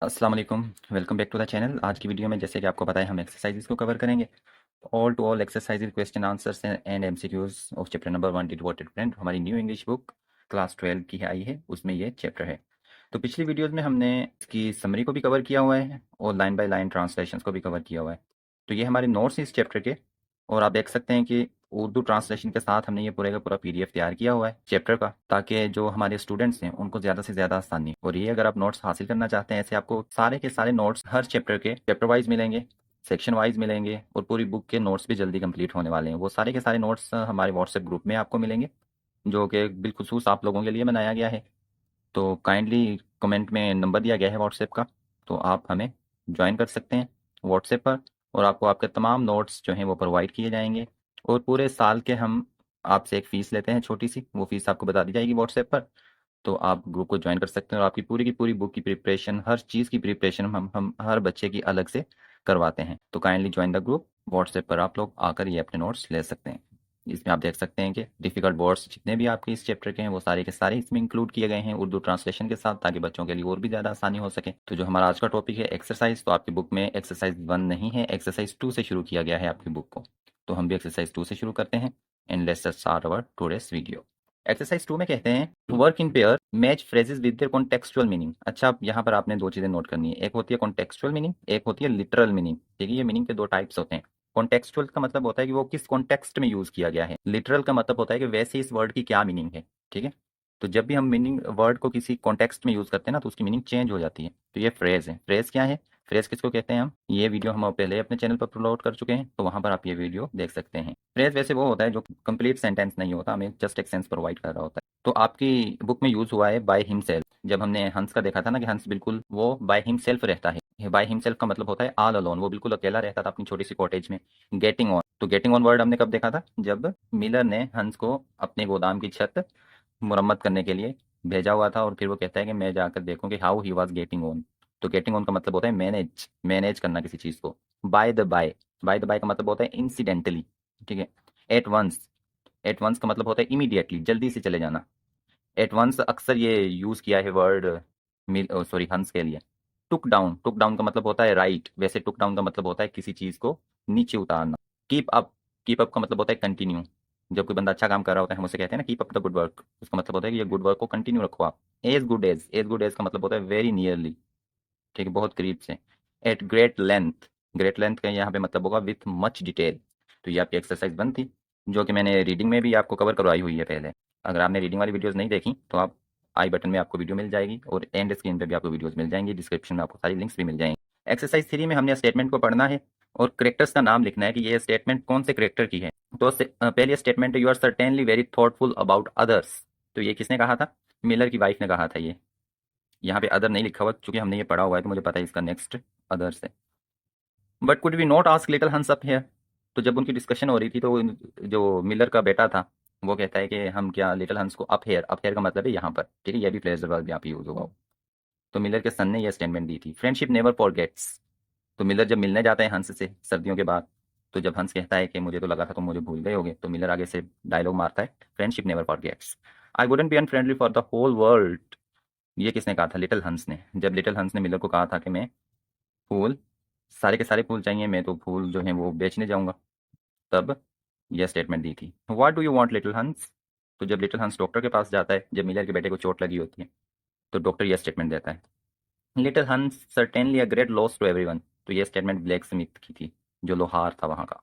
अस्सलाम वालेकुम, welcome back to the channel. आज की वीडियो में जैसे कि आपको पता है हम एक्सरसाइजेस को कवर करेंगे। All to all exercises, question answers and MCQs of chapter number 1 devoted friend हमारी न्यू इंग्लिश बुक क्लास 12 की आई है, उसमें ये चैप्टर है। तो पिछली वीडियोज़ में हमने इसकी समरी को भी कवर किया हुआ है और लाइन बाय लाइन ट्रांसलेशंस को भी कवर किया हुआ है। तो ये हमारे नोट्स इस चैप्टर के, और आप देख सकते हैं कि उर्दू ट्रांसलेशन के साथ हमने ये पूरे का पूरा पीडीएफ तैयार किया हुआ है चैप्टर का, ताकि जो हमारे स्टूडेंट्स हैं उनको ज़्यादा से ज़्यादा आसानी। और ये अगर आप नोट्स हासिल करना चाहते हैं, ऐसे आपको सारे के सारे नोट्स हर चैप्टर के चैप्टर वाइज मिलेंगे, सेक्शन वाइज मिलेंगे, और पूरी बुक के नोट्स भी जल्दी कंप्लीट होने वाले हैं। वो सारे के सारे नोट्स हमारे व्हाट्सएप ग्रुप में आपको मिलेंगे, जो कि बिलखुसूस आप लोगों के लिए बनाया गया है। तो काइंडली कमेंट में नंबर दिया गया है व्हाट्सएप का, तो आप हमें ज्वाइन कर सकते हैं व्हाट्सएप पर, और आपको आपके तमाम नोट्स जो हैं वो प्रोवाइड किए जाएंगे। और पूरे साल के हम आपसे एक फ़ीस लेते हैं छोटी सी, वो फ़ीस आपको बता दी जाएगी व्हाट्सएप पर। तो आप ग्रुप को ज्वाइन कर सकते हैं, और आपकी पूरी की पूरी बुक की प्रिपरेशन, हर चीज़ की प्रिपरेशन हम हर बच्चे की अलग से करवाते हैं। तो kindly join the group, WhatsApp पर आप लोग आकर ये अपने नोट्स ले सकते हैं। इसमें आप देख सकते हैं कि डिफ़िकल्ट वर्ड्स जितने भी आपके इस चैप्टर के हैं वो सारे के सारे इसमें इंक्लूड किए गए हैं उर्दू ट्रांसलेशन के साथ, ताकि बच्चों के लिए और भी ज़्यादा आसानी हो सके। तो जो हमारा आज का टॉपिक है एक्सरसाइज, तो आपकी बुक में एक्सरसाइज 1 नहीं है, एक्सरसाइज 2 से शुरू किया गया है आपकी बुक को। तो हम भी एक्सरसाइज 2 से शुरू करते हैं, and let's start our today's video. Exercise 2 में कहते हैं work in pair, match phrases with their contextual meaning. अच्छा, अब यहाँ पर आपने दो चीज़ें नोट करनी है, एक होती है कॉन्टेक्चुअल मीनिंग, एक होती है लिटरल मीनिंग। ठीक है, ये मीनिंग के दो टाइप्स होते हैं। कॉन्टेक्चुअल का मतलब होता है कि वो किस कॉन्टेक्स्ट में यूज़ किया गया है। लिटरल का मतलब होता है कि वैसे इस वर्ड की क्या मीनिंग है। ठीक है, तो जब भी हम मीनिंग वर्ड को किसी कॉन्टेक्स्ट में यूज़ करते हैं ना, तो उसकी मीनिंग चेंज हो जाती है। तो ये फ्रेज है। फ्रेज क्या है, फ्रेज किसको कहते हैं, हम ये वीडियो हम पहले अपने चैनल पर अपलोड कर चुके हैं, तो वहाँ पर आप ये वीडियो देख सकते हैं। फ्रेज वैसे वो होता है जो कंप्लीट सेंटेंस नहीं होता, हमें जस्ट एक सेंस प्रोवाइड कर रहा होता है। तो आपकी बुक में यूज़ हुआ है बाय हिमसेल्फ। जब हमने हंस का देखा था ना कि हंस बिल्कुल वो बाय हिमसेल्फ रहता है। बाय हिमसेल्फ का मतलब होता है ऑल अलोन, वो बिल्कुल अकेला रहता था अपनी छोटी सी कॉटेज में। गेटिंग ऑन, तो गेटिंग ऑन वर्ड हमने कब देखा था, जब मिलर ने हंस को अपने गोदाम की छत मुरम्मत करने के लिए भेजा हुआ था, और फिर वो कहता है कि मैं जाकर देखूं कि how he was getting on. तो गेटिंग ऑन का मतलब होता है मैनेज, मैनेज करना किसी चीज़ को। By the by, by the by का मतलब होता है इंसिडेंटली। ठीक है। एट वंस, एट वंस का मतलब होता है इमीडिएटली, जल्दी से चले जाना। एट वंस अक्सर ये यूज़ किया है वर्ड मिल सॉरी हंस के लिए। टुक डाउन, टुक डाउन का मतलब होता है राइट, वैसे टुक डाउन का मतलब होता है किसी चीज़ को नीचे उतारना। कीप अप, कीप अप का मतलब होता है कंटिन्यू। जब कोई बंदा अच्छा काम कर रहा होता है हम उसे कहते हैं ना keep up the good work, उसका मतलब होता है कि ये गुड वर्क को कंटिन्यू रखो आप। As good as, as good as का मतलब होता है वेरी नियरली। ठीक है, बहुत करीब से। At great length, great length का यहाँ पे मतलब होगा विथ मच डिटेल। तो ये आपकी एक्सरसाइज 1 थी, जो कि मैंने रीडिंग में भी आपको कवर करवाई हुई है पहले। अगर आपने रीडिंग वाली वीडियोस नहीं देखी तो आप आई बटन में आपको वीडियो मिल जाएगी, और एंड स्क्रीन पे भी आपको वीडियोस मिल जाएंगी, डिस्क्रिप्शन में आपको सारी लिंक्स भी मिल जाएंगी। एक्सरसाइज 3 में हमने स्टेटमेंट को पढ़ना है और करेक्टर्स का नाम लिखना है कि ये स्टेटमेंट कौन से करेक्टर की है। तो पहली statement, you are certainly very thoughtful about others. तो ये किसने कहा था, मिलर की वाइफ ने कहा था ये। यहाँ पे अदर नहीं लिखा हुआ क्योंकि हमने ये पढ़ा हुआ है, तो मुझे पता है इसका नेक्स्ट अदर्स है। But could we not ask little Hans up here. तो जब उनकी डिस्कशन हो रही थी, तो जो मिलर का बेटा था वो कहता है कि हम क्या लिटिल हंस को, अप हेयर, अप हेयर का मतलब है यहाँ पर। ठीक है, ये भी फ्रेजल वर्ब यहाँ पे यूज होगा। तो मिलर के सन ने यह स्टेटमेंट दी थी, फ्रेंडशिप नेवर फॉरगेट्स। तो मिलर जब मिलने जाता है हंस से सर्दियों के बाद, तो जब हंस कहता है कि मुझे तो लगा था तुम मुझे भूल गए होगे, तो मिलर आगे से डायलॉग मारता है, friendship never forgets. I wouldn't be unfriendly for the whole world. ये किसने कहा था, लिटिल हंस ने। जब लिटिल हंस ने मिलर को कहा था कि मैं फूल, सारे के सारे फूल चाहिए, मैं तो फूल जो हैं वो बेचने जाऊंगा, तब यह स्टेटमेंट दी थी। What do you want little हंस। तो जब लिटिल हंस डॉक्टर के पास जाता है, जब मिलर के बेटे को चोट लगी होती है, तो डॉक्टर यह स्टेटमेंट देता है, little Hans certainly a great loss to everyone. तो यह स्टेटमेंट ब्लैक स्मिथ की थी, जो लोहार था वहाँ का।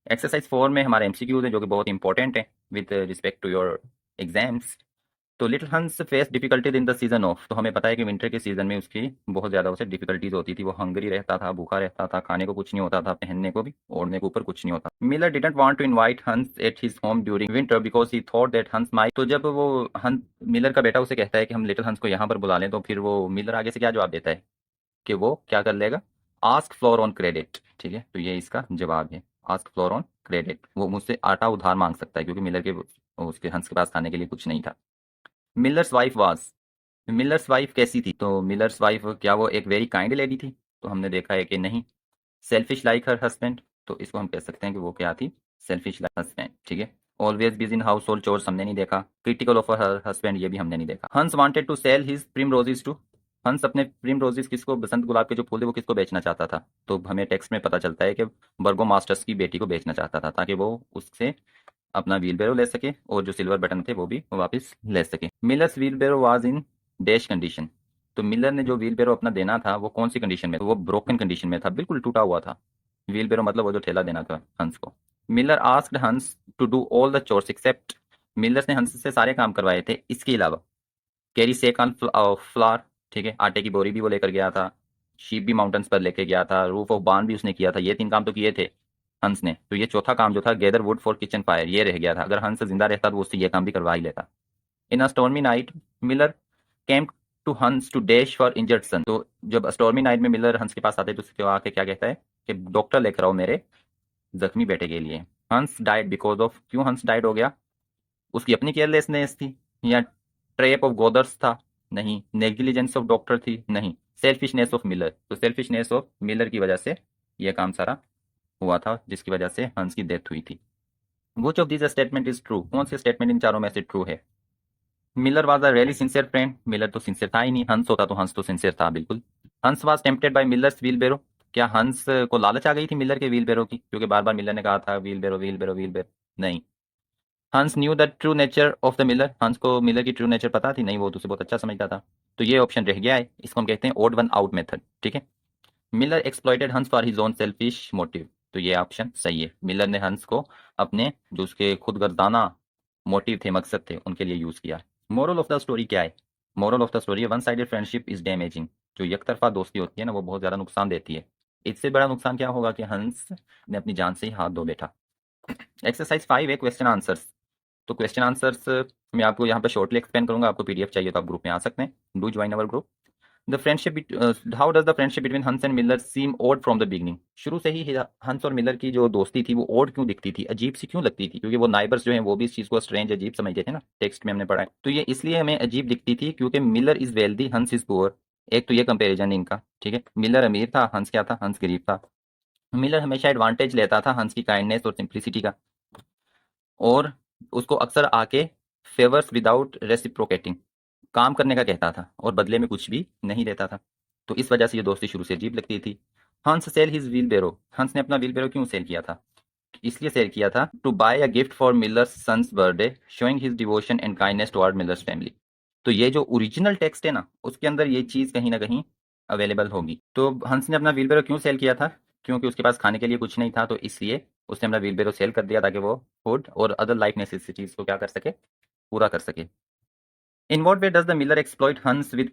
एक्सरसाइज 4 में हमारे एमसीक्यूज हैं जो कि बहुत इंपॉर्टेंट है with respect to your exams. तो little Hans face difficulties in the season of. तो हमें पता है कि विंटर के सीजन में उसकी बहुत ज़्यादा उसे डिफिकल्टीज होती थी, वो हंगरी रहता था, भूखा रहता था, खाने को कुछ नहीं होता था, पहनने को भी, ओढ़ने के ऊपर कुछ नहीं होता। Miller didn't want to invite Hans at his home during winter because he thought that Hans might. तो जब वो हंस, मिलर का बेटा उसे कहता है कि हम लिटिल हंस को यहाँ पर बुला लें, तो फिर वो मिलर आगे से क्या जवाब देता है कि वो क्या कर लेगा, आस्क फ्लोर ऑन क्रेडिट। ठीक है, तो ये इसका जवाब है, आस्क फ्लोर ऑन क्रेडिट। वो मुझसे आटा उधार मांग सकता है क्योंकि मिलर के उसके हंस के पास खाने के लिए कुछ नहीं था। Millers wife was, millers wife कैसी थी, तो मिलर्स वाइफ क्या वो एक वेरी काइंड लेडी थी, तो हमने देखा है कि नहीं। सेल्फिश लाइक हर हस्बैंड, तो इसको हम कह सकते हैं कि वो क्या थी, सेल्फिश लाइक हस्बैंड। ठीक है। Always busy in house hold chores हमने नहीं देखा। क्रिटिकल ऑफ हर हस्बैंड, ये भी हमने नहीं देखा। Hans wanted to sell his primroses to, Hans अपने प्रिम रोजेस किसको, बसंत गुलाब के जो फूल थे वो किसको बेचना चाहता था, तो हमें टेक्स्ट में पता चलता है कि बर्गो मास्टर्स की बेटी को बेचना चाहता था ताकि वो उससे अपना व्हील बैरो ले सके और जो सिल्वर बटन थे वो भी वो वापस ले सके। Miller's wheelbarrow was in dash condition, तो मिलर ने जो व्हील बैरो अपना देना था वो कौन सी कंडीशन में, तो वो ब्रोकन कंडीशन में था, बिल्कुल टूटा हुआ था। व्हील बैरो मतलब वो जो ठेला देना था हंस को। Miller asked Hans to do all the chores except, Miller's ने हंस से सारे काम करवाए थे इसके अलावा। कैरी सेक ऑन फ्लावर, ठीक है, आटे की बोरी भी वो लेकर गया था, शीप भी माउंटेन्स पर लेके गया था, रूफ ऑफ बार्न भी उसने किया था, ये 3 काम तो किए थे हंस ने। तो ये चौथा काम जो था gather would for kitchen fire, ये रह गया था। अगर हंस जिंदा रहता तो वो उससे ये काम भी करवा ही लेता। In a stormy night Miller came to Hans to dash for injured son, तो जब स्टॉर्मी नाइट में मिलर हंस के पास आते तो उसके आके क्या कहता है कि डॉक्टर लेकर आओ मेरे जख्मी बेटे के लिए। हंस डाइड बिकॉज ऑफ, क्यों हंस डाइड हो गया, उसकी अपनी केयरलेसनेस थी, या ट्रैप ऑफ गोदर्स था, नहीं, नेग्लिजेंस ऑफ डॉक्टर थी, नहीं, सेल्फिशनेस ऑफ मिलर, तो सेल्फिशनेस ऑफ मिलर की वजह से यह काम सारा हुआ था जिसकी वजह से हंस की डेथ हुई थी। Which of this statement is true, कौन सी स्टेटमेंट इन चारों में से ट्रू है। Miller was a really sincere friend, Miller तो सिंसियर था ही नहीं, हंस होता तो हंस तो सिंसियर था बिल्कुल। Hans was tempted by Miller's wheelbarrow, क्या हंस को लालच आ गई थी मिलर के व्हील बैरो की, क्योंकि बार बार मिलर ने कहा था व्हील बैरो व्हील बैरो व्हील बैरो, नहीं। हंस new the true nature of the Miller, हंस को मिलर की ट्रू नेचर पता थी, नहीं, वो तो उसे बहुत अच्छा समझता था। तो ये ऑप्शन रह गया है, इसको हम कहते हैं ओड वन आउट मेथड, ठीक है। मिलर एक्सप्लॉइटेड हंस for his own selfish motive, तो ये ऑप्शन सही है, मिलर ने हंस को अपने जो उसके खुद गर्दाना मोटिव थे, मकसद थे, उनके लिए यूज किया। मोरल ऑफ द स्टोरी क्या है, moral of the story one sided friendship is damaging, जो एक तरफा दोस्ती होती है ना वो बहुत ज्यादा नुकसान देती है। इससे बड़ा नुकसान क्या होगा कि हंस ने अपनी जान से ही हाथ धो बैठा। एक्सरसाइज 5 है क्वेश्चन आंसर्स, तो क्वेश्चन आंसर्स मैं आपको यहाँ पे शॉर्टली एक्सप्लेन करूंगा, आपको पीडीएफ चाहिए तो आप ग्रुप में आ सकते हैं, do join our group. The friendship, how does the friendship between Hans and Miller seem odd from the beginning, शुरू से ही हंस और मिलर की जो दोस्ती थी वो ओड क्यों दिखती थी, अजीब सी क्यों लगती थी, क्योंकि वो नाइबर्स जो हैं वो भी इस चीज को स्ट्रेंज अजीब समझते थे ना, टेक्स्ट में हमने पढ़ा है। तो ये इसलिए हमें अजीब दिखती थी क्योंकि मिलर इज वेल्दी हंस इज पुअर, एक तो ये कंपेरिजन इनका, ठीक है। मिलर अमीर था, हंस क्या था, हंस गरीब था। मिलर हमेशा एडवांटेज लेता था हंस की काइंडनेस और सिंप्लिसिटी का, और उसको अक्सर आके फेवर्स विदाउट रेसिप्रोकेटिंग, काम करने का कहता था और बदले में कुछ भी नहीं देता था। तो इस वजह से ये दोस्ती शुरू से अजीब लगती थी। हंस सेल हिज व्हील बैरो, हंस ने अपना व्हील बैरो क्यों सेल किया था, इसलिए सेल किया था to buy a gift for Miller's son's birthday showing his devotion and kindness toward Miller's family. तो ये जो ओरिजिनल टेक्स्ट है ना उसके अंदर ये चीज़ कहीं ना कहीं अवेलेबल होगी। तो हंस ने अपना व्हील बैरो क्यों सेल किया था, क्योंकि उसके पास खाने के लिए कुछ नहीं था, तो इसलिए उसने अपना व्हील बैरो सेल कर दिया ताकि वो फूड और अदर लाइफ नेसेसिटीज को क्या कर सके, पूरा कर सके। In what way does the Miller exploit Hans with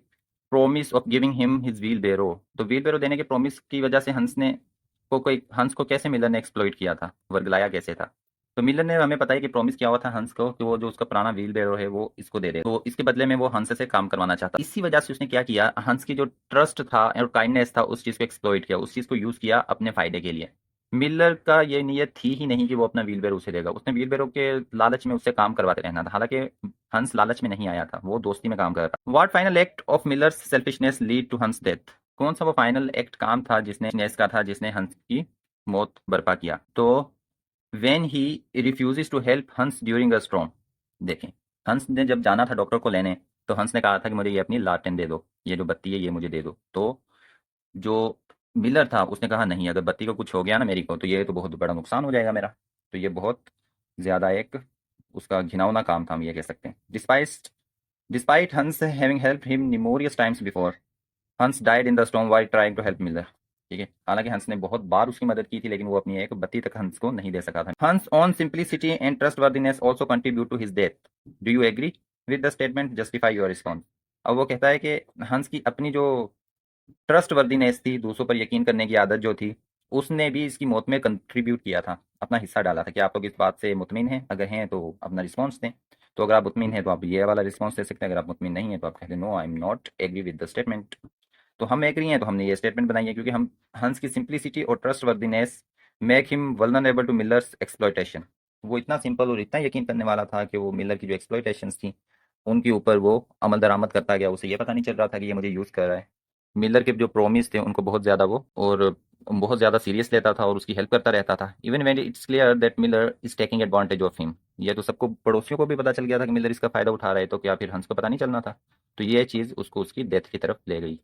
promise of giving him his wheelbarrow, तो व्हील बैरो देने के प्रोमिस की वजह से हंस को कैसे मिलर ने एक्सप्लॉइट किया था, वर्गलाया कैसे था। तो मिलर ने, हमें पता है कि प्रॉमिस किया हुआ था हंस को कि वो जो उसका पुराना व्हील बैरो है वो इसको दे दे, तो इसके बदले में वो हंस से काम करवाना चाहता। इसी वजह से उसने क्या किया, हंस की जो ट्रस्ट था और काइंडनेस था उस चीज को एक्सप्लॉइट किया, उस चीज को यूज किया अपने फायदे के लिए। मिलर का ये नीयत थी ही नहीं कि वो अपना व्हील बैरो उसे देगा, उसने व्हील बैरो के लालच में उससे काम करवाते रहना था, हालांकि हंस लालच में नहीं आया था, वो दोस्ती में काम कर रहा। What final act of Miller's selfishness lead to Hans death, कौन सा वो फाइनल एक्ट काम था जिसने नेस का था जिसने हंस की मौत बर्पा किया, तो when he refuses to help Hans during a storm, देखें, हंस ने जब जाना था डॉक्टर को लेने तो हंस ने कहा था कि मुझे ये अपनी लालटेन दे दो, ये जो बत्ती है ये मुझे दे दो, तो जो मिलर था उसने कहा नहीं, अगर बत्ती को कुछ हो गया ना मेरी को तो ये तो बहुत बड़ा नुकसान हो जाएगा मेरा, तो ये बहुत ज़्यादा एक उसका घिनौना काम था, हम ये कह सकते हैं। Despite despite Hans having help him numerous times before, Hans died in the storm while trying to help Miller, ठीक है, हालांकि हंस ने बहुत बार उसकी मदद की थी लेकिन वो अपनी एक बत्ती तक हंस को नहीं दे सका था। Hans on simplicity and trustworthiness also contribute to his death, do you agree with the statement, justify your response. अब वो कहता है कि हंस की अपनी जो ट्रस्टवर्दीनेस थी, दूसरों पर यकीन करने की आदत जो थी, उसने भी इसकी मौत में कंट्रीब्यूट किया था, अपना हिस्सा डाला था। क्या आप लोग इस बात से मुतमिन हैं, अगर हैं तो अपना रिस्पॉन्स दें, तो अगर आप मुतमिन हैं तो आप ये वाला रिस्पॉन्स दे सकते हैं, अगर आप मुतमिन नहीं है तो आप कहते हैं no I am not agree with the statement. तो हम एग्री हैं तो हमने ये स्टेटमेंट बनाई है क्योंकि हम हंस की सिंप्लिसिटी और trustworthiness make him vulnerable to Miller's exploitation, वो इतना सिंपल और इतना यकीन करने वाला था कि वो मिलर की जो एक्सप्लॉयटेशंस थी उनके ऊपर वो अमल दरामद करता गया, उसे ये पता नहीं चल रहा था कि ये मुझे यूज़ कर रहा है। मिलर के जो प्रोमिस थे उनको बहुत ज़्यादा वो और बहुत ज़्यादा सीरियस लेता था और उसकी हेल्प करता रहता था। Even when it's clear that Miller is taking advantage of him, ये तो सबको पड़ोसियों को भी पता चल गया था कि मिलर इसका फ़ायदा उठा रहा है, तो क्या फिर हंस को पता नहीं चलना था? तो ये चीज़ उसको उसकी डेथ की तरफ ले गई।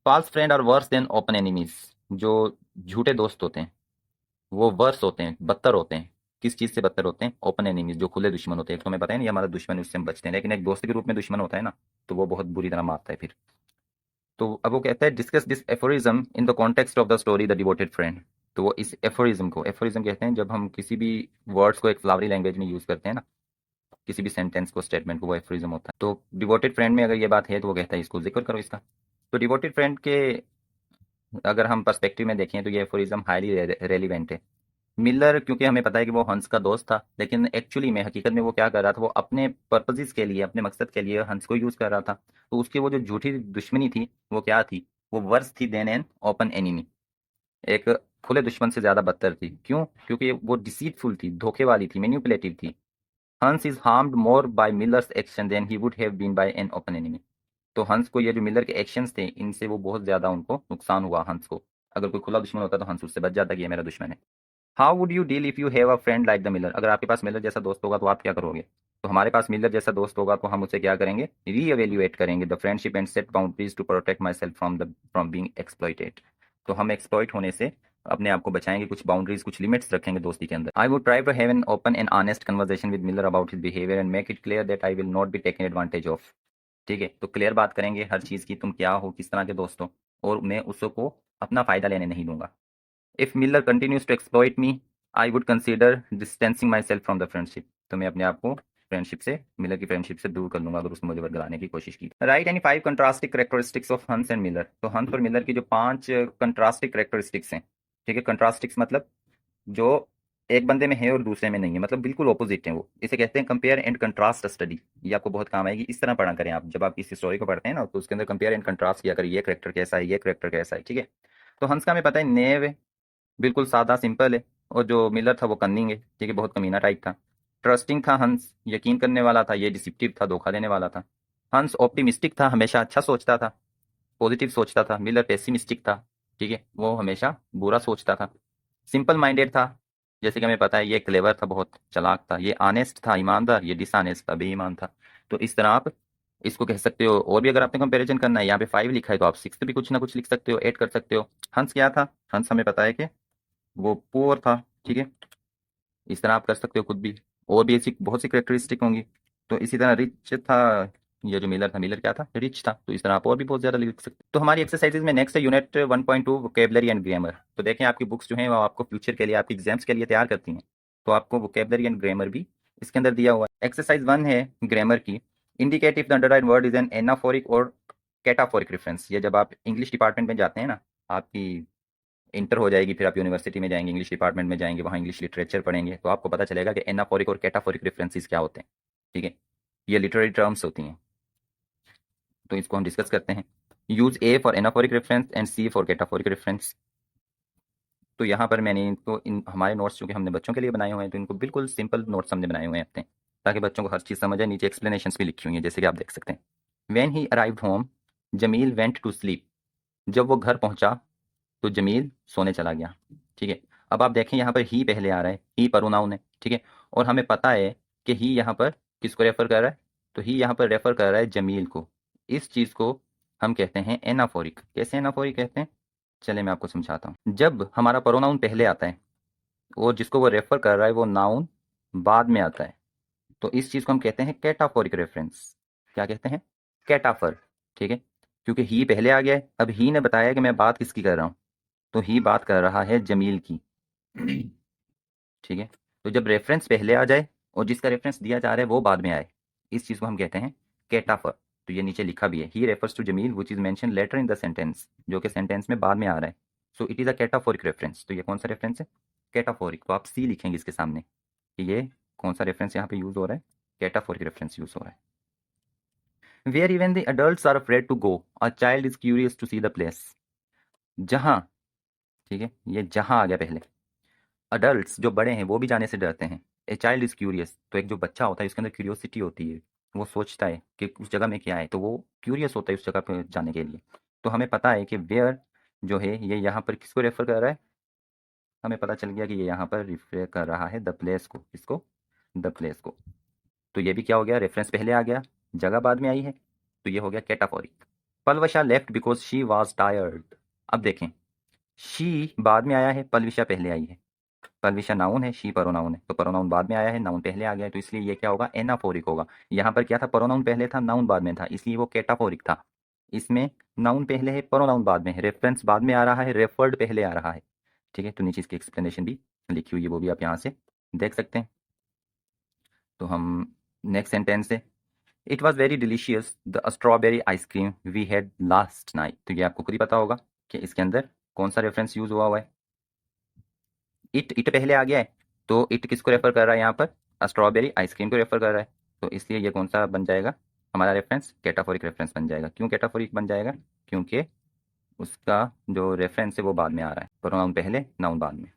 False friend are worse than open enemies, जो झूठे दोस्त होते हैं वो वर्स होते हैं, बदतर होते हैं। किस चीज़ से बदतर होते हैं? ओपन एनिमीज, जो खुले दुश्मन होते हैं। एक तो हमें पता है नहीं हमारा दुश्मन है, उससे हम बचते हैं, लेकिन एक दोस्त के रूप में दुश्मन होता है ना, तो वो बहुत बुरी तरह मारता है फिर। तो अब वो कहता है discuss this aphorism in the context of the story the devoted friend. तो वो इस एफोरिज्म को, एफोरिज्म कहते हैं जब हम किसी भी वर्ड्स को एक फ्लावरी लैंग्वेज में यूज़ करते हैं ना, किसी भी सेंटेंस को, स्टेटमेंट को, वो एफोरिज्म होता है। तो डिवोटेड फ्रेंड में अगर ये बात है तो वो कहता है इसको जिक्र करो इसका। तो डिवोटेड फ्रेंड के अगर हम पर्सपेक्टिव में देखें तो ये एफोरिज्म हाईली रेलिवेंट है। मिलर, क्योंकि हमें पता है कि वो हंस का दोस्त था, लेकिन एक्चुअली में हकीकत में वो क्या कर रहा था, वो अपने पर्पजेस के लिए, अपने मकसद के लिए हंस को यूज़ कर रहा था। तो उसकी वो जो झूठी दुश्मनी थी वो क्या थी? वो वर्स थी देन एन ओपन एनिमी। एक खुले दुश्मन से ज़्यादा बदतर थी। क्यों? क्योंकि वो डिसीटफुल थी, धोखे वाली थी, मैनिपुलेटिव थी। Hans is harmed more by Miller's action than he would have been by an open enemy. तो हंस को ये जो मिलर के एक्शंस थे इनसे वो बहुत ज़्यादा उनको नुकसान हुआ हंस को। अगर कोई खुला दुश्मन होता तो हंस उससे बच जाता कि ये मेरा दुश्मन है। How would you deal if you have a friend like the Miller? अगर आपके पास मिलर जैसा दोस्त होगा तो आप क्या करोगे? तो हमारे पास मिलर जैसा दोस्त होगा तो हम उसे क्या करेंगे? रीएवेल्युएट करेंगे the friendship and set boundaries to protect myself from being exploited. तो हम एक्सप्लॉइट होने से अपने आप को बचाएंगे, कुछ बाउंड्रीज, कुछ लिमिट्स रखेंगे दोस्ती के अंदर। I would try to have an open and honest conversation with Miller about his behaviour and make it clear that I will not be taken advantage of. ठीक है, तो क्लियर बात करेंगे हर चीज़ की, तुम क्या हो, किस तरह के दोस्त हो, और मैं उसको अपना फ़ायदा लेने नहीं दूंगा। If Miller continues to exploit me I would consider distancing myself from the friendship. तो मैं अपने आप को फ्रेंडशिप से, मिलर की फ्रेंडशिप से दूर कर लूंगा अगर उसने मुझे बरगलाने की कोशिश की। राइट एनी 5 कंट्रास्टिक करेक्टरिस्टिक्स ऑफ हंस एंड मिलर। तो हंस और मिलर की जो 5 कंट्रास्टिक करेक्टरिस्टिक्स हैं, ठीक है, कंट्रास्टिक्स मतलब जो एक बंदे में है और दूसरे में नहीं है, मतलब बिल्कुल ऑपोजिट है वो, इसे कहते हैं कंपेयर एंड कंट्रास्ट स्टडी। ये आपको बहुत काम आएगी, इस तरह पढ़ा करें आप जब आप किसी स्टोरी को पढ़ते हैं ना, तो उसके अंदर कंपेयर एंड कंट्रास्ट किया करें, ये करेक्टर कैसा है, ये करेक्टर कैसा है, ठीक है। तो हंस का हमें पता है नेव है, बिल्कुल सादा सिंपल है। और जो मिलर था वो कन्निंग है, ठीक है, बहुत कमीना टाइप था। ट्रस्टिंग था हंस, यकीन करने वाला था, ये डिसिप्टिव था, धोखा देने वाला था। हंस ऑप्टिमिस्टिक था, हमेशा अच्छा सोचता था, पॉजिटिव सोचता था। मिलर पेसिमिस्टिक था, ठीक है, वो हमेशा बुरा सोचता था। सिंपल माइंडेड था, जैसे कि हमें पता है ये क्लेवर था, बहुत चालाक था। ये ऑनेस्ट था, ईमानदार, ये डिसऑनेस्ट था, बेईमान था। तो इस तरह आप इसको कह सकते हो। और भी अगर आपने कंपैरिजन करना है, यहाँ पे 5 लिखा है तो आप 6 भी कुछ ना कुछ लिख सकते हो, ऐड कर सकते हो। हंस क्या था? हंस हमें पता है कि वो पुअर था, ठीक है, इस तरह आप कर सकते हो खुद भी। और भी ऐसी बहुत सी करेक्टरिस्टिक होंगी। तो इसी तरह रिच था, ये जो मिलर था, मिलर क्या था? रिच था। तो इस तरह आप और भी बहुत ज़्यादा लिख सकते हो। तो हमारी एक्सरसाइजेज में नेक्स्ट है यूनिट 1.2 वोकेबलरी एंड ग्रामर। तो देखें आपकी बुक्स जो हैं वो आपको फ्यूचर के लिए, आपके एग्जाम्स के लिए तैयार करती हैं, तो आपको वोकेबलरी एंड ग्रामर भी इसके अंदर दिया हुआ है। एक्सरसाइज 1 है ग्रामर की। Indicate if the underline word is an anaphoric और कैटाफोरिक रेफरेंस। ये जब आप इंग्लिश डिपार्टमेंट में जाते हैं ना, आपकी इंटर हो जाएगी, फिर आप यूनिवर्सिटी में जाएंगे, इंग्लिश डिपार्टमेंट में जाएंगे, वहाँ इंग्लिश लिटरेचर पढ़ेंगे, तो आपको पता चलेगा कि एनाफोरिक और कैटाफोरिक रेफरेंसेस क्या होते हैं, ठीक है। ये लिटरेरी टर्म्स होती हैं, तो इसको हम डिस्कस करते हैं। Use A for anaphoric reference and C for cataphoric reference. तो यहाँ पर मैंने इनको, इन हमारे नोट्स चूँकि हमने बच्चों के लिए बनाए हुए हैं, तो इनको बिल्कुल सिंपल नोट्स हमने बनाए हुए हैं अपने, ताकि बच्चों को हर चीज़ समझ आए। नीचे एक्सप्लेनेशंस भी लिखी हुई हैं, जैसे कि आप देख सकते हैं। When he arrived home Jamil went to sleep. जब वो घर पहुंचा तो जमील सोने चला गया, ठीक है। अब आप देखें यहाँ पर ही पहले आ रहा है, ही प्रोनाउन है, ठीक है। और हमें पता है कि ही यहाँ पर किसको रेफर कर रहा है? तो ही यहाँ पर रेफर कर रहा है जमील को। इस चीज़ को हम कहते हैं एनाफोरिक। कैसे एनाफोरिक कहते हैं? चले मैं आपको समझाता हूँ। जब हमारा प्रोनाउन पहले आता है और जिसको वो रेफर कर रहा है वो नाउन बाद में आता है, तो इस चीज़ को हम कहते हैं कैटाफोरिक रेफरेंस। क्या कहते हैं? कैटाफर, ठीक है। क्योंकि ही पहले आ गया है, अब ही ने बताया कि मैं बात किसकी कर रहा हूँ, तो ही बात कर रहा है जमील की, ठीक है। तो जब रेफरेंस पहले आ जाए और जिसका रेफरेंस दिया जा रहा है वो बाद में आए, इस चीज़ को हम कहते हैं कैटाफर। तो ये नीचे लिखा भी है, he refers to Jamil which is mention later in the sentence, जो कि सेंटेंस में बाद में आ रहा है। So it is a cataphoric reference. तो ये कौन सा रेफरेंस है? कैटाफोरिक। तो आप सी लिखेंगे इसके सामने कि ये कौन सा रेफरेंस यहाँ पे यूज़ हो रहा है? कैटाफोरिक रेफरेंस यूज़ हो रहा है। Where even the adults are afraid to go a child is curious to see the place. जहाँ, ठीक है, ये जहाँ आ गया पहले। अडल्ट्स जो बड़े हैं वो भी जाने से डरते हैं। ए चाइल्ड इज़ क्यूरियस, तो एक जो बच्चा होता है उसके अंदर क्यूरियोसिटी होती है, वो सोचता है कि उस जगह में क्या है, तो वो क्यूरियस होता है उस जगह पर जाने के लिए। तो हमें पता है कि वेयर जो है ये यहाँ पर किसको रेफर कर रहा है, हमें पता चल गया कि ये यहाँ पर रेफर कर रहा है द प्लेस को, किसको, द प्लेस को। तो ये भी क्या हो गया, रेफरेंस पहले आ गया, जगह बाद में आई है, तो ये हो गया cataphoric. Palwasha left because she was tired. अब देखें, शी बाद में आया है, पलविशा पहले आई है। पलविशा नाउन है, शी प्रोनाउन है, तो प्रोनाउन बाद में आया है, नाउन पहले आ गया है, तो इसलिए ये क्या होगा, एनाफोरिक होगा। यहाँ पर क्या था, प्रोनाउन पहले था, नाउन बाद में था, इसलिए वो कैटाफोरिक था। इसमें नाउन पहले है, प्रोनाउन बाद में है, रेफरेंस बाद में आ रहा है, रेफर्ड पहले आ रहा है। ठीक है, तो नीचे इसकी एक्सप्लेनेशन भी लिखी हुई है, वो भी आप यहाँ से देख सकते हैं। तो हम नेक्स्ट सेंटेंस से, it was very delicious the strawberry ice cream we had last night. तो ये आपको खुद ही पता होगा कि इसके अंदर कौन सा रेफरेंस यूज हुआ है। इट पहले आ गया है, तो इट किसको रेफर कर रहा है यहाँ पर, स्ट्रॉबेरी आइसक्रीम को रेफर कर रहा है, तो इसलिए ये कौन सा बन जाएगा हमारा रेफरेंस, कैटाफोरिक रेफरेंस बन जाएगा। क्यों कैटाफोरिक बन जाएगा, क्योंकि उसका जो रेफरेंस है वो बाद में आ रहा है, प्रोनाउन पहले नाउन बाद में।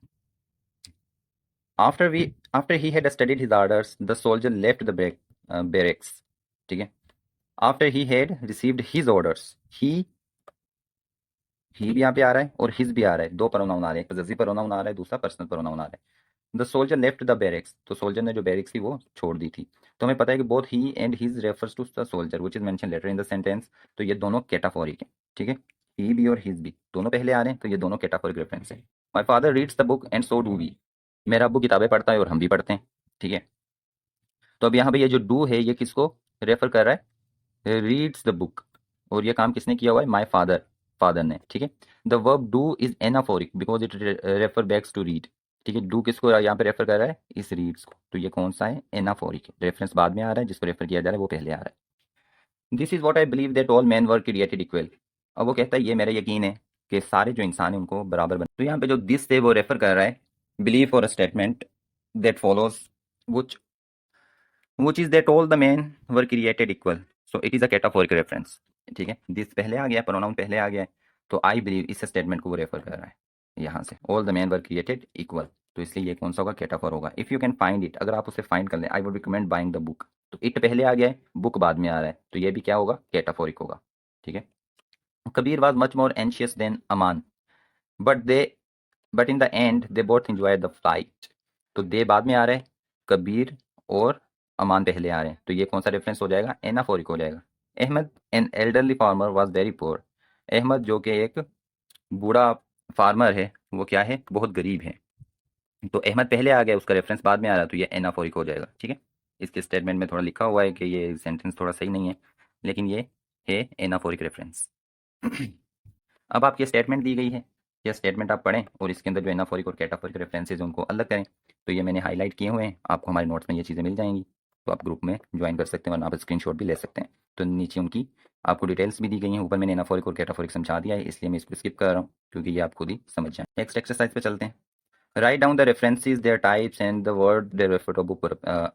After he had studied his orders the soldier left the barracks. ठीक है, after he had received his orders, he भी यहाँ पे आ रहा है और हिज भी आ रहा है, दो प्रोनाउन आ रहे हैं, एक पॉसेसिव प्रोनाउन आ रहा है, दूसरा पर्सनल प्रोनाउन आ रहा है। The soldier left the barracks, तो सोल्जर ने जो बैरेक्स थी वो छोड़ दी थी। तो हमें पता है कि both he and his refers to the soldier which is mention later in the sentence, तो ये दोनों कैटाफोरिक है। ठीक है, ही भी और हिज भी दोनों पहले आ रहे हैं, तो ये दोनों कैटाफोरिक रेफरेंस है। My father reads the book and so do we, मेरा अब्बू किताबें पढ़ता है और हम भी पढ़ते हैं। ठीक है, तो अब यहाँ पे ये जो डू है ये किसको रेफर कर रहा है, रीड्स द बुक, और ये काम किसने किया हुआ है, माई फादर, फादर ने। ठीक है, the verb do is anaphoric because it refer backs to read. ठीक है, डू किसको यहाँ पे रेफर कर रहा है, इस रीड्स को, तो ये कौन सा है, एनाफोरिक है, रेफरेंस बाद में आ रहा है, जिसको रेफर किया जा रहा है वो पहले आ रहा है। This is what I believe that all man were created equal. अब वो कहता है ये मेरा यकीन है कि सारे जो इंसान है उनको बराबर बने। तो यहाँ पे जो दिस है वो रेफर कर रहा है बिलीव और statement that follows which which is that all the men were created equal, so it is a categorical reference। ठीक है, दिस पहले आ गया, प्रोनाउन पहले आ गया है, तो आई बिलीव इस स्टेटमेंट को वो रेफर कर रहा है यहाँ से, all the man were created equal, तो इसलिए ये कौन सा होगा, कैटाफोर होगा। If you can find it, अगर आप उसे फाइंड कर लें, I would recommend buying the book, तो इट पहले आ गया है, बुक बाद में आ रहा है, तो ये भी क्या होगा, कैटाफोरिक होगा। ठीक है, Kabir was much more anxious than Aman but they but in the end they both enjoy the flight, तो दे बाद में आ रहा है, कबीर और अमान पहले आ रहे हैं, तो ये कौन सा रेफरेंस हो जाएगा, एनाफोरिक हो जाएगा। Ahmad an elderly farmer was very poor, Ahmad जो कि एक बूढ़ा फार्मर है वो क्या है, बहुत गरीब है, तो अहमद पहले आ गया, उसका रेफरेंस बाद में आ रहा है, तो ये एनाफोरिक हो जाएगा। ठीक है, इसके स्टेटमेंट में थोड़ा लिखा हुआ है कि ये सेंटेंस थोड़ा सही नहीं है, लेकिन ये है एनाफोरिक रेफरेंस। अब आपकी स्टेटमेंट दी गई है, यह स्टेटमेंट आप पढ़ें और इसके अंदर जो एनाफोरिक और कैटाफोरिक रेफरेंसेज उनको अलग करें। तो ये मैंने हाईलाइट किए हुए हैं, आपको हमारे नोट्स में ये चीज़ें मिल जाएंगी, तो आप ग्रुप में ज्वाइन कर सकते हैं, वरना आप स्क्रीनशॉट भी ले सकते हैं। तो नीचे उनकी आपको डिटेल्स भी दी गई हैं, ऊपर मैंने एनाफोरिक और कैटाफोरिक समझा दिया है, इसलिए मैं इसको स्किप कर रहा हूँ क्योंकि ये आप खुद ही समझ जाएं। नेक्स्ट एक्सरसाइज पे चलते हैं। Write down the references, their types and the word they refer to book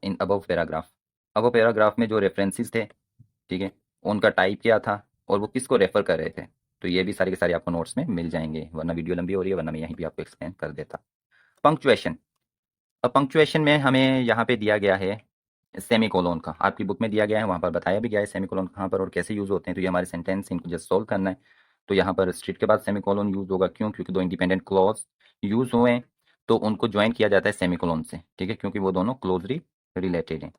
in above paragraph. अब पैराग्राफ में जो रेफरेंसेज थे, ठीक है, उनका टाइप क्या था और वो किसको रेफर कर रहे थे, तो ये भी सारे के सारे आपको नोट्स में मिल जाएंगे, वरना वीडियो लंबी हो रही है, वरना मैं यहीं भी आपको एक्सप्लेन कर देता। पंक्चुएशन, अब पंक्चुएशन में हमें यहाँ पे दिया गया है सेमी कोलोन का, आपकी बुक में दिया गया है, वहाँ पर बताया भी गया है सेमी कोलोन कहाँ पर और कैसे यूज़ होते हैं। तो ये हमारे सेंटेंस, इनको जस्ट सोल्व करना है। तो यहाँ पर स्ट्रीट के बाद सेमी कोलोन यूज़ होगा, क्यों, क्योंकि दो इंडिपेंडेंट क्लॉज यूज़ हुए हैं, तो उनको ज्वाइन किया जाता है सेमी कोलोन से। ठीक है, क्योंकि वो दोनों क्लोजली रिलेटेड हैं।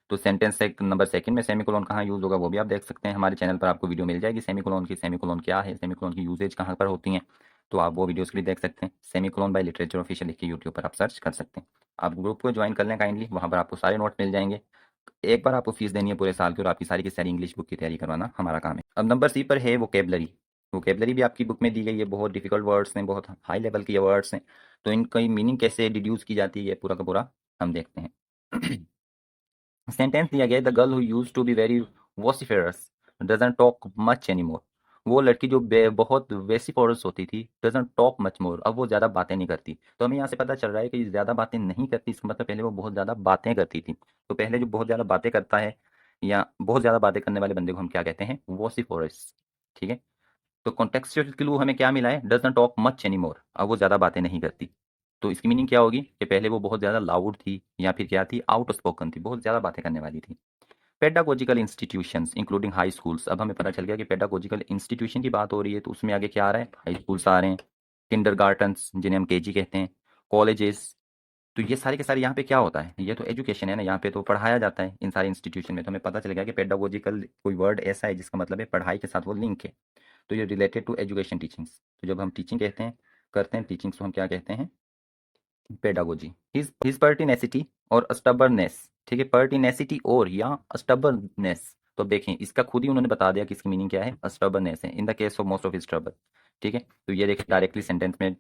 तो सेंटेंस नंबर सेकंड में सेमी कोलोन कहाँ यूज़ होगा वो भी आप देख सकते हैं, हमारे चैनल पर आपको वीडियो मिल जाएगी सेमी कोलोन की, सेमी कोलोन क्या है, सेमी कोलोन की यूजेज कहाँ पर होती हैं, तो आप वो वीडियोस भी देख सकते हैं। Semicolon by literature official लिख के यूट्यूब पर आप सर्च कर सकते हैं। आप ग्रुप को ज्वाइन कर लें काइंडली, वहाँ पर आपको सारे नोट्स मिल जाएंगे। एक बार आपको फीस देनी है पूरे साल की, और आपकी सारी की सारी इंग्लिश बुक की तैयारी करवाना हमारा काम है। अब नंबर सी पर है वोकेबलरी। वोकेबलरी भी आपकी बुक में दी गई है, बहुत डिफिकल्ट वर्ड्स हैं, बहुत हाई लेवल के वर्ड्स हैं, तो इनकी मीनिंग कैसे डिड्यूस की जाती है पूरा का पूरा हम देखते हैं। सेंटेंस दिया गया, the girl who used to be very vociferous doesn't talk much anymore. वो लड़की जो बहुत वेसिफोरस होती थी, डजंट टॉक मच मोर, अब वो ज़्यादा बातें नहीं करती। तो हमें यहाँ से पता चल रहा है कि ज़्यादा बातें नहीं करती, इसका मतलब पहले वो बहुत ज़्यादा बातें करती थी। तो पहले जो बहुत ज़्यादा बातें करता है या बहुत ज़्यादा बातें करने वाले बंदे को हम क्या कहते हैं, वॉसिफोरस। ठीक है, तो कॉन्टेक्सचुअल क्लू हमें क्या मिला है, doesn't talk much any more, अब वो ज़्यादा बातें नहीं करती। तो इसकी मीनिंग क्या होगी कि पहले वो बहुत ज़्यादा लाउड थी, या फिर क्या थी, आउट स्पोकन थी, बहुत ज़्यादा बातें करने वाली थी। Pedagogical institutions including high schools. अब हमें पता चल गया कि पेडागोजिकल इंस्टीट्यूशन की बात हो रही है, तो उसमें आगे क्या आ रहा है, हाई स्कूल्स आ रहे हैं, किंडरगार्टन्स जिन्हें हम केजी कहते हैं, कॉलेजेस। तो ये सारे के सारे यहाँ पे क्या होता है, ये तो एजुकेशन है ना, यहाँ पे तो पढ़ाया जाता है इन सारे इंस्टीट्यूशन में। तो हमें पता चल गया कि पेडागोजिकल कोई वर्ड ऐसा है जिसका मतलब है पढ़ाई के साथ वो लिंक है, तो ये रिलेटेड टू एजुकेशन टीचिंग्स। तो जब हम टीचिंग कहते हैं, करते हैं टीचिंग्स, को हम क्या कहते हैं, पेडागोजी। हिज पर्टिनेसिटी और स्टबरनेस, ठीक है, पर्टिनेसिटी और या स्टबरनेस। तो देखें इसका खुद ही उन्होंने बता दिया कि इसकी मीनिंग क्या है, स्टबरनेस है, in the case of most of his trouble. ठीक है, तो ये देखिए डायरेक्टली सेंटेंस में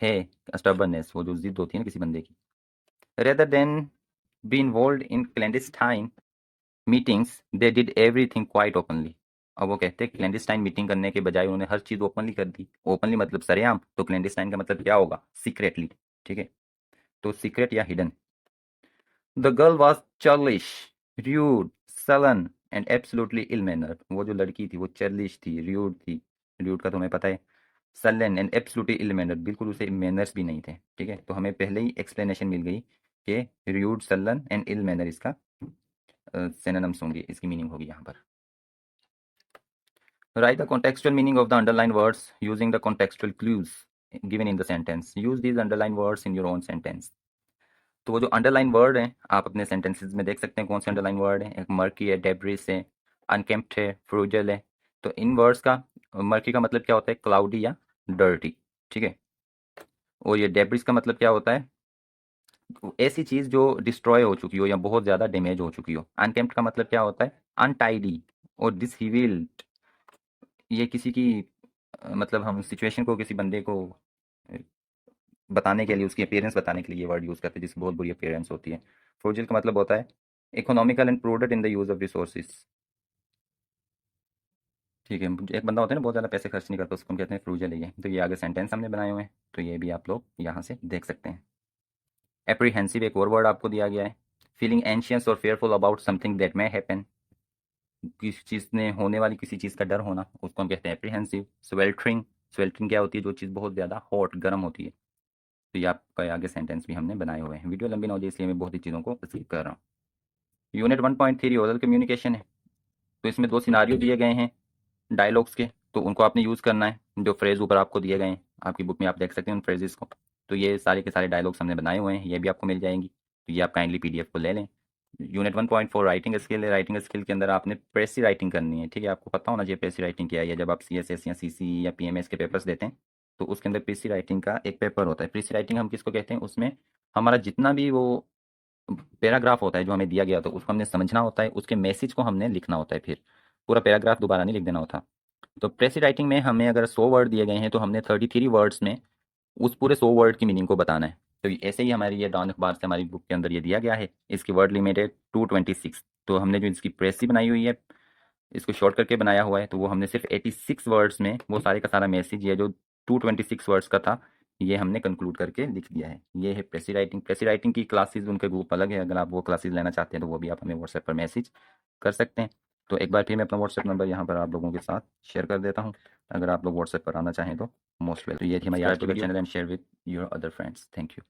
है स्टबरनेस, वो जो जिद होती है ना किसी बंदे की। Rather than be involve in clandestine meetings they did everything quite openly. अब वो कहते हैं क्लैंडस्टाइन मीटिंग करने के बजाय उन्होंने हर चीज़ ओपनली कर दी। ओपनली मतलब सरेआम, तो क्लैंडस्टाइन का मतलब क्या होगा, सीक्रेटली। ठीक है, तो सीक्रेट या hidden. The girl was churlish, rude, sullen and absolutely ill manner. वो जो लड़की थी वो चर्लिश थी, रूड थी, रूड का तो हमें पता है, sullen and absolutely ill manner, बिल्कुल उसे मैनर्स भी नहीं थे। ठीक है, तो हमें पहले ही एक्सप्लेनेशन मिल गई कि rude, sullen and ill manner इसका सिनोनिम्स होंगे, इसकी मीनिंग होगी यहाँ पर। Write the contextual meaning of the underlined words using the contextual clues given in the sentence. Use these underlined words in your own sentence. तो वो जो underline word हैं आप अपने सेंटेंसेस में देख सकते हैं कौन से अंडरलाइन वर्ड हैं। एक मर्की है, डेब्रिस है, अनकेम्प्ड है, फ्रूजल है। तो इन वर्ड्स का, मर्की का मतलब क्या होता है, क्लाउडी या डर्टी। ठीक है, और ये डेब्रिस का मतलब क्या होता है, ऐसी चीज़ जो डिस्ट्रॉय हो चुकी हो या बहुत ज़्यादा डैमेज हो चुकी हो। अनकेम्प्ड का मतलब क्या होता है, अनटाइडी और डिसहिविल्ड। ये किसी की मतलब हम सिचुएशन को, किसी बंदे को बताने के लिए, उसकी अपीयरेंस बताने के लिए ये वर्ड यूज़ करते हैं जिसकी बहुत बुरी अपीयरेंस होती है। फ्रूजिल का मतलब होता है economical and prudent in the use of resources. ठीक है, एक बंदा होता है ना बहुत ज़्यादा पैसे खर्च नहीं करता, उसको हम कहते हैं फ्रूजल है ये। तो ये आगे सेंटेंस हमने बनाए हुए हैं, तो ये भी आप लोग यहाँ से देख सकते हैं। एप्रीहेंसिव एक और वर्ड आपको दिया गया है। फीलिंग एंशियस और fearful about something that may happen, किसी चीज़ ने होने वाली किसी चीज़ का डर होना, उसको हम कहते हैं एप्रीहेंसिव। स्वेल्टरिंग, स्वेल्टरिंग क्या होती है, जो चीज़ बहुत ज़्यादा हॉट, गर्म होती है। तो ये आपका आगे सेंटेंस भी हमने बनाए हुए हैं। वीडियो लंबी ना हो जाए इसलिए मैं बहुत ही चीज़ों को स्किप कर रहा हूँ। यूनिट 1.3 ओरल कम्युनिकेशन है। तो इसमें 2 सिनारियो दिए गए हैं डायलॉग्स के, तो उनको आपने यूज़ करना है। जो फ्रेज़ ऊपर आपको दिए गए हैं, आपकी बुक में आप देख सकते हैं उन फ्रेजेस को। तो ये सारे के सारे डायलॉग्स हमने बनाए हुए हैं, ये भी आपको मिल जाएंगी। तो ये आप काइंडली पीडीएफ को ले लें। यूनिट 1.4 राइटिंग स्किल है। राइटिंग स्किल के अंदर आपने प्रेसी राइटिंग करनी है। ठीक है, आपको पता होना चाहिए प्रेसी राइटिंग क्या है। जब आप सीएसएस या सीसी या पीएमएस के पेपर्स देते हैं तो उसके अंदर प्रेसी राइटिंग का एक पेपर होता है। प्रेसी राइटिंग हम किसको कहते हैं, उसमें हमारा जितना भी वो पैराग्राफ होता है जो हमें दिया गया होता है उसको हमने समझना होता है, उसके मैसेज को हमने लिखना होता है, फिर पूरा पैराग्राफ दोबारा नहीं लिख देना होता। तो प्रेसी राइटिंग में हमें अगर 100 वर्ड दिए गए हैं तो हमने 33 वर्ड्स में उस पूरे 100 वर्ड की मीनिंग को बताना है। तो ऐसे ही हमारी ये डॉन अखबार से हमारी बुक के अंदर ये दिया गया है। इसकी वर्ड लिमिट है 226। तो हमने जो इसकी प्रेसी बनाई हुई है, इसको शॉर्ट करके बनाया हुआ है, तो वो हमने सिर्फ 86 वर्ड्स में वो सारे का सारा मैसेज, ये जो 226 वर्ड्स का था, ये हमने कंक्लूड करके लिख दिया है। ये है प्रेसी राइटिंग। प्रेसी राइटिंग की क्लासेस, उनके ग्रुप अलग है, अगर आप वो क्लासेस लेना चाहते हैं तो वो भी आप हमें व्हाट्सएप पर मैसेज कर सकते हैं। तो एक बार फिर मैं अपना व्हाट्सएप नंबर यहाँ पर आप लोगों के साथ शेयर कर देता हूँ, अगर आप लोग व्हाट्सएप पर आना चाहें तो मोस्ट वेलकम। तो ये थी हमारी आज की video. Channel and share with your other friends. Thank you.